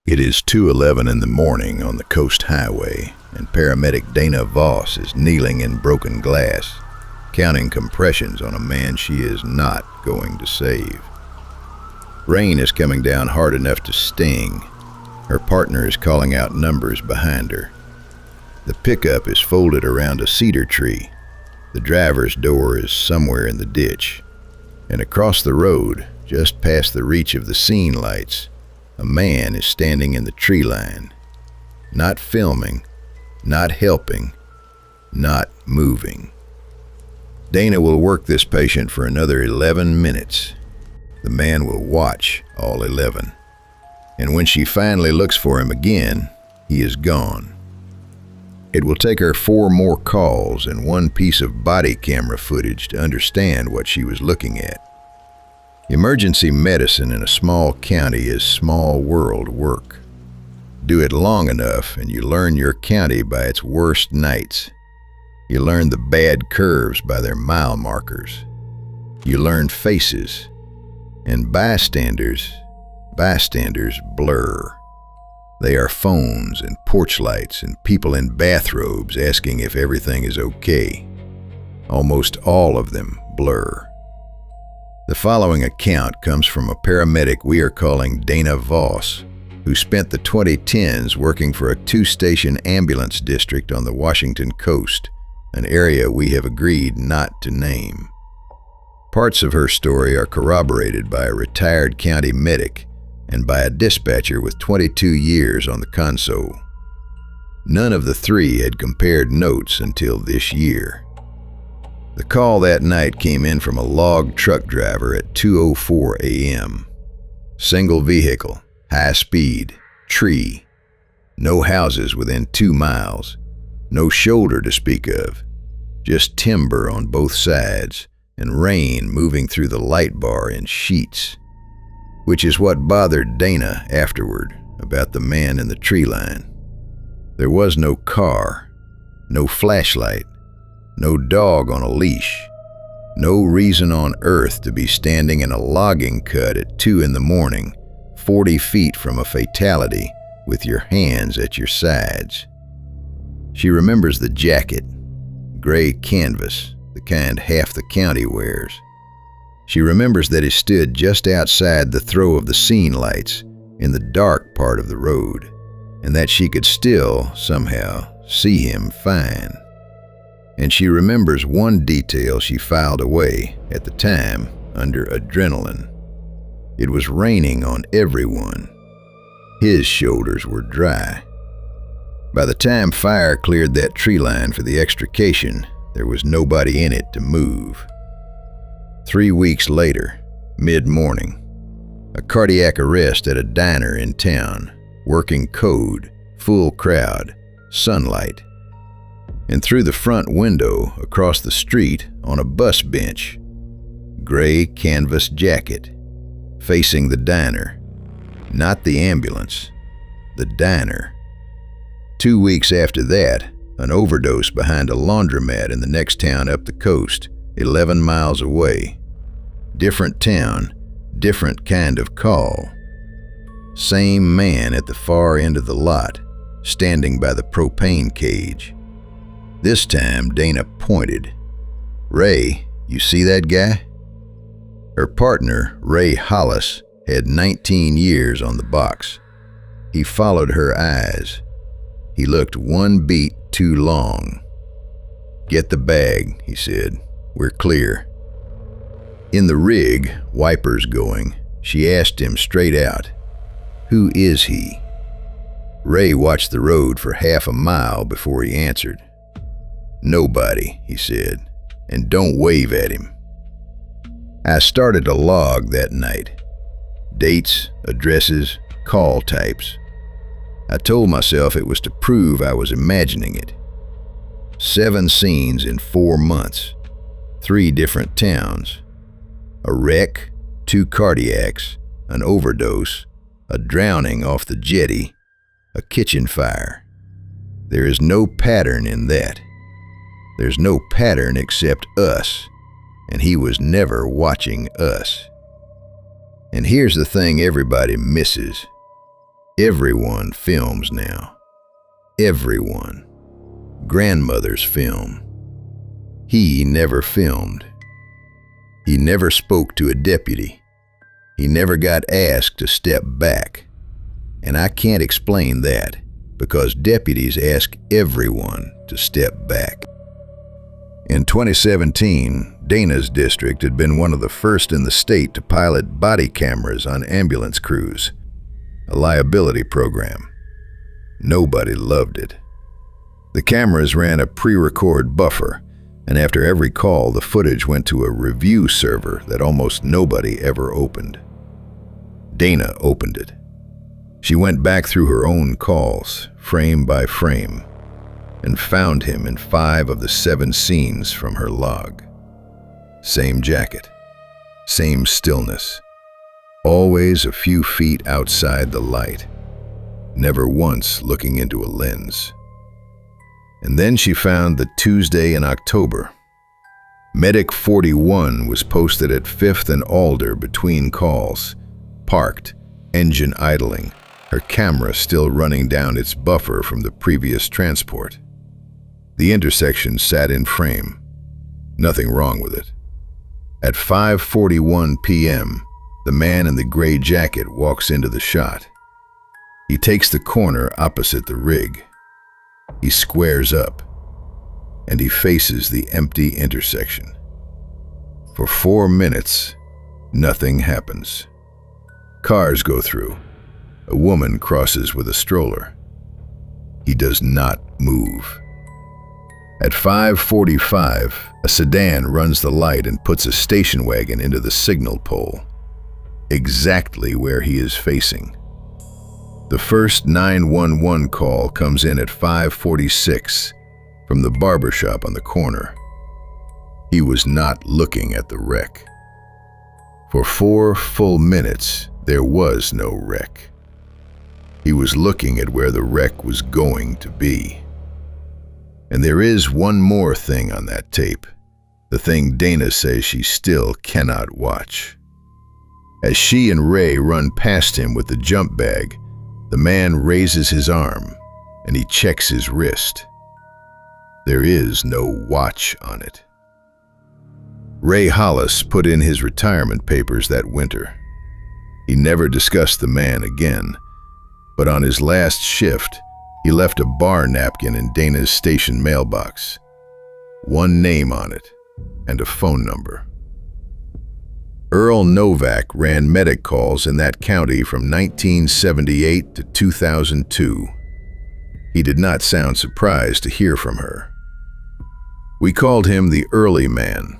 It is 2:11 in the morning on the Coast Highway, and paramedic Dana Voss is kneeling in broken glass, counting compressions on a man she is not going to save. Rain is coming down hard enough to sting. Her partner is calling out numbers behind her. The pickup is folded around a cedar tree. The driver's door is somewhere in the ditch. And across the road, just past the reach of the scene lights, a man is standing in the tree line, not filming, not helping, not moving. Dana will work this patient for another 11 minutes. The man will watch all 11. And when she finally looks for him again, he is gone. It will take her 4 more calls and 1 piece of body camera footage to understand what she was looking at. Emergency medicine in a small county is small world work. Do it long enough and you learn your county by its worst nights. You learn the bad curves by their mile markers. You learn faces. And bystanders blur. They are phones and porch lights and people in bathrobes asking if everything is okay. Almost all of them blur. The following account comes from a paramedic we are calling Dana Voss, who spent the 2010s working for a 2-station ambulance district on the Washington coast, an area we have agreed not to name. Parts of her story are corroborated by a retired county medic and by a dispatcher with 22 years on the console. None of the 3 had compared notes until this year. The call that night came in from a log truck driver at 2:04 a.m. Single vehicle, high speed, tree. No houses within 2 miles. No shoulder to speak of. Just timber on both sides and rain moving through the light bar in sheets. Which is what bothered Dana afterward about the man in the tree line. There was no car, no flashlight, no dog on a leash, no reason on earth to be standing in a logging cut at 2 in the morning, 40 feet from a fatality, with your hands at your sides. She remembers the jacket, gray canvas, the kind half the county wears. She remembers that he stood just outside the throw of the scene lights in the dark part of the road, and that she could still, somehow, see him fine. And she remembers one detail she filed away at the time under adrenaline. It was raining on everyone. His shoulders were dry. By the time fire cleared that tree line for the extrication, there was nobody in it to move. 3 weeks later, mid-morning, a cardiac arrest at a diner in town, working code, full crowd, sunlight. And through the front window, across the street, on a bus bench, gray canvas jacket, facing the diner. Not the ambulance, the diner. 2 weeks after that, an overdose behind a laundromat in the next town up the coast, 11 miles away. Different town, different kind of call. Same man at the far end of the lot, standing by the propane cage. This time, Dana pointed. "Ray, you see that guy?" Her partner, Ray Hollis, had 19 years on the box. He followed her eyes. He looked 1 beat too long. "Get the bag," he said. "We're clear." In the rig, wipers going, she asked him straight out, "Who is he?" Ray watched the road for half a mile before he answered. "Nobody," he said, "and don't wave at him." I started a log that night. Dates, addresses, call types. I told myself it was to prove I was imagining it. 7 scenes in 4 months, 3 different towns. A wreck, 2 cardiacs, an overdose, a drowning off the jetty, a kitchen fire. There is no pattern in that. There's no pattern except us, and he was never watching us. And here's the thing everybody misses. Everyone films now. Everyone. Grandmothers film. He never filmed. He never spoke to a deputy. He never got asked to step back. And I can't explain that, because deputies ask everyone to step back. In 2017, Dana's district had been one of the first in the state to pilot body cameras on ambulance crews, a liability program. Nobody loved it. The cameras ran a pre-record buffer, and after every call, the footage went to a review server that almost nobody ever opened. Dana opened it. She went back through her own calls, frame by frame, and found him in 5 of the 7 scenes from her log. Same jacket, same stillness, always a few feet outside the light, never once looking into a lens. And then she found the Tuesday in October. Medic 41 was posted at 5th and Alder between calls, parked, engine idling, her camera still running down its buffer from the previous transport. The intersection sat in frame. Nothing wrong with it. At 5:41 p.m., the man in the gray jacket walks into the shot. He takes the corner opposite the rig. He squares up, and he faces the empty intersection. For 4 minutes, nothing happens. Cars go through. A woman crosses with a stroller. He does not move. At 5:45, a sedan runs the light and puts a station wagon into the signal pole, exactly where he is facing. The first 911 call comes in at 5:46 from the barbershop on the corner. He was not looking at the wreck. For 4 full minutes, there was no wreck. He was looking at where the wreck was going to be. And there is one more thing on that tape, the thing Dana says she still cannot watch. As she and Ray run past him with the jump bag, the man raises his arm and he checks his wrist. There is no watch on it. Ray Hollis put in his retirement papers that winter. He never discussed the man again, but on his last shift, he left a bar napkin in Dana's station mailbox. One name on it, and a phone number. Earl Novak ran medic calls in that county from 1978 to 2002. He did not sound surprised to hear from her. We called him the early man.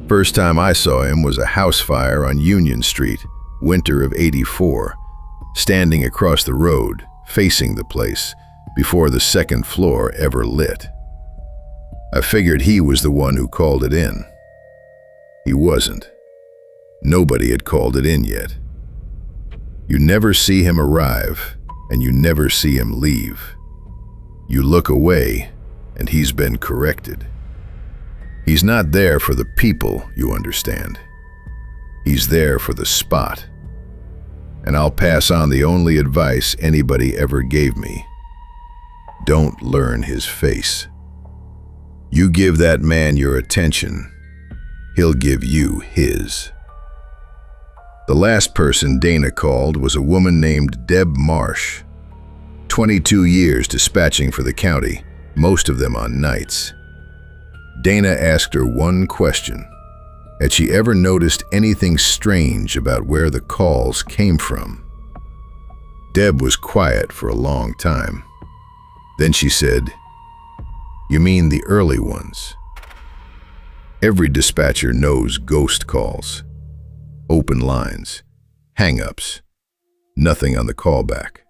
First time I saw him was a house fire on Union Street, winter of '84, standing across the road, facing the place, before the second floor ever lit. I figured he was the one who called it in. He wasn't. Nobody had called it in yet. You never see him arrive, and you never see him leave. You look away, and he's been corrected. He's not there for the people, you understand. He's there for the spot. And I'll pass on the only advice anybody ever gave me. Don't learn his face. You give that man your attention, he'll give you his. The last person Dana called was a woman named Deb Marsh. 22 years dispatching for the county, most of them on nights. Dana asked her one question. Had she ever noticed anything strange about where the calls came from? Deb was quiet for a long time. Then she said, "You mean the early ones?" Every dispatcher knows ghost calls, open lines, hang-ups, nothing on the callback.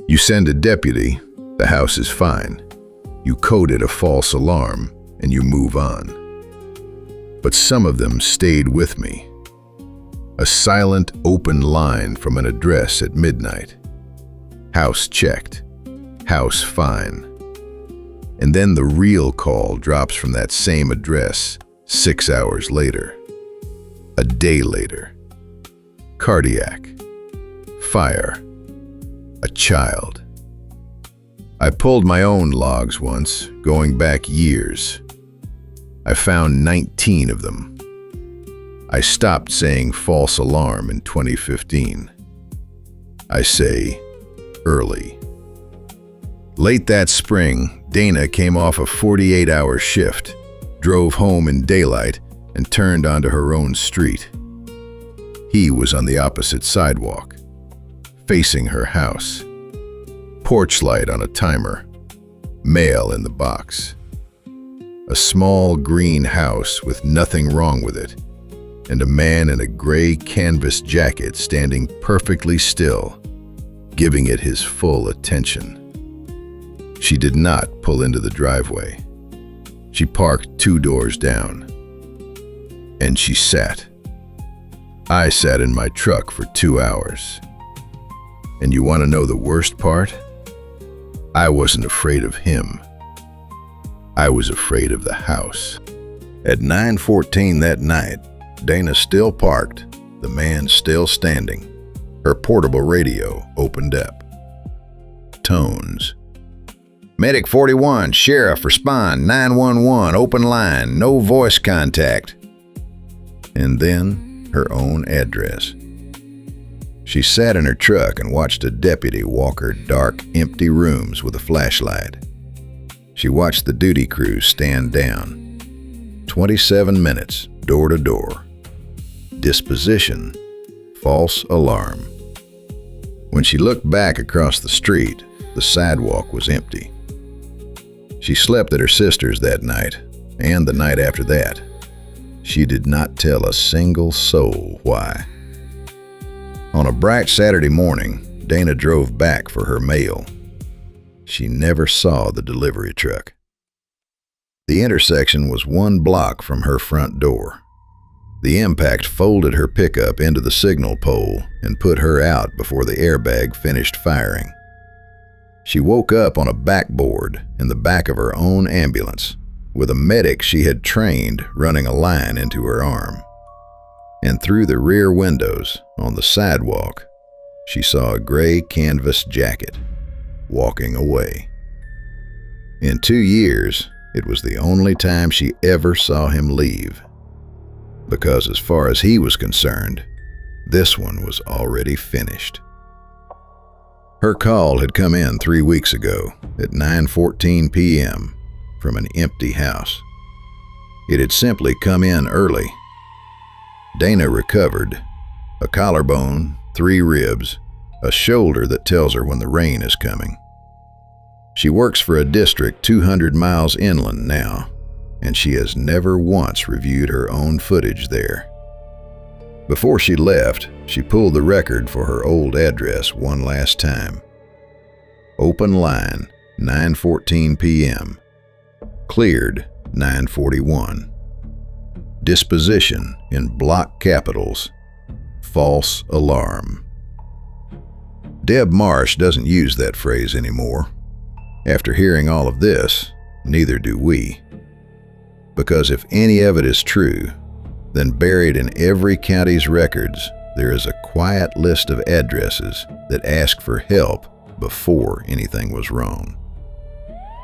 You send a deputy, the house is fine. You coded a false alarm, and you move on. But some of them stayed with me. A silent, open line from an address at midnight. House checked. House fine. And then the real call drops from that same address 6 hours later. A day later. Cardiac. Fire. a child. I pulled my own logs once, going back years. I found 19 of them. I stopped saying false alarm in 2015. I say early. Late that spring, Dana came off a 48-hour shift, drove home in daylight, and turned onto her own street. He was on the opposite sidewalk, facing her house. Porch light on a timer, mail in the box. A small green house with nothing wrong with it, and a man in a gray canvas jacket standing perfectly still, giving it his full attention. She did not pull into the driveway. She parked 2 doors down, and she sat. I sat in my truck for 2 hours. And you want to know the worst part? I wasn't afraid of him. I was afraid of the house. At 9:14 that night, Dana still parked, the man still standing. Her portable radio opened up. Tones. Medic 41, Sheriff, respond, 911, open line, no voice contact. And then her own address. She sat in her truck and watched a deputy walk her dark, empty rooms with a flashlight. She watched the duty crew stand down. 27 minutes, door to door. Disposition, false alarm. When she looked back across the street, the sidewalk was empty. She slept at her sister's that night, and the night after that. She did not tell a single soul why. On a bright Saturday morning, Dana drove back for her mail. She never saw the delivery truck. The intersection was 1 block from her front door. The impact folded her pickup into the signal pole and put her out before the airbag finished firing. She woke up on a backboard in the back of her own ambulance, with a medic she had trained running a line into her arm. And through the rear windows, on the sidewalk, she saw a gray canvas jacket, walking away. In 2 years, it was the only time she ever saw him leave. Because as far as he was concerned, this one was already finished. Her call had come in 3 weeks ago at 9:14 p.m. from an empty house. It had simply come in early. Dana recovered, a collarbone, 3 ribs, a shoulder that tells her when the rain is coming. She works for a district 200 miles inland now, and she has never once reviewed her own footage there. Before she left, she pulled the record for her old address one last time. Open line, 9:14 p.m. Cleared, 9:41. Disposition in block capitals, false alarm. Deb Marsh doesn't use that phrase anymore. After hearing all of this, neither do we. Because if any of it is true, then buried in every county's records, there is a quiet list of addresses that ask for help before anything was wrong.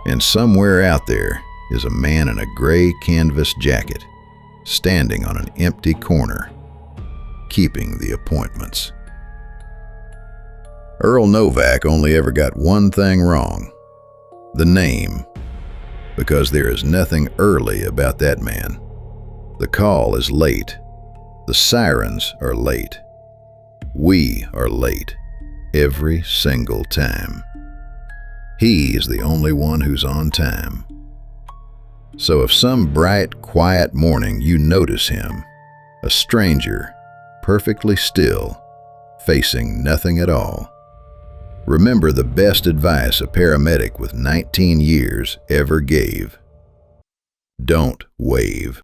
And somewhere out there is a man in a gray canvas jacket, standing on an empty corner, keeping the appointments. Earl Novak only ever got one thing wrong: the name, because there is nothing early about that man. The call is late. The sirens are late. We are late every single time. He is the only one who's on time. So if some bright, quiet morning you notice him, a stranger, perfectly still, facing nothing at all, remember the best advice a paramedic with 19 years ever gave. Don't wave.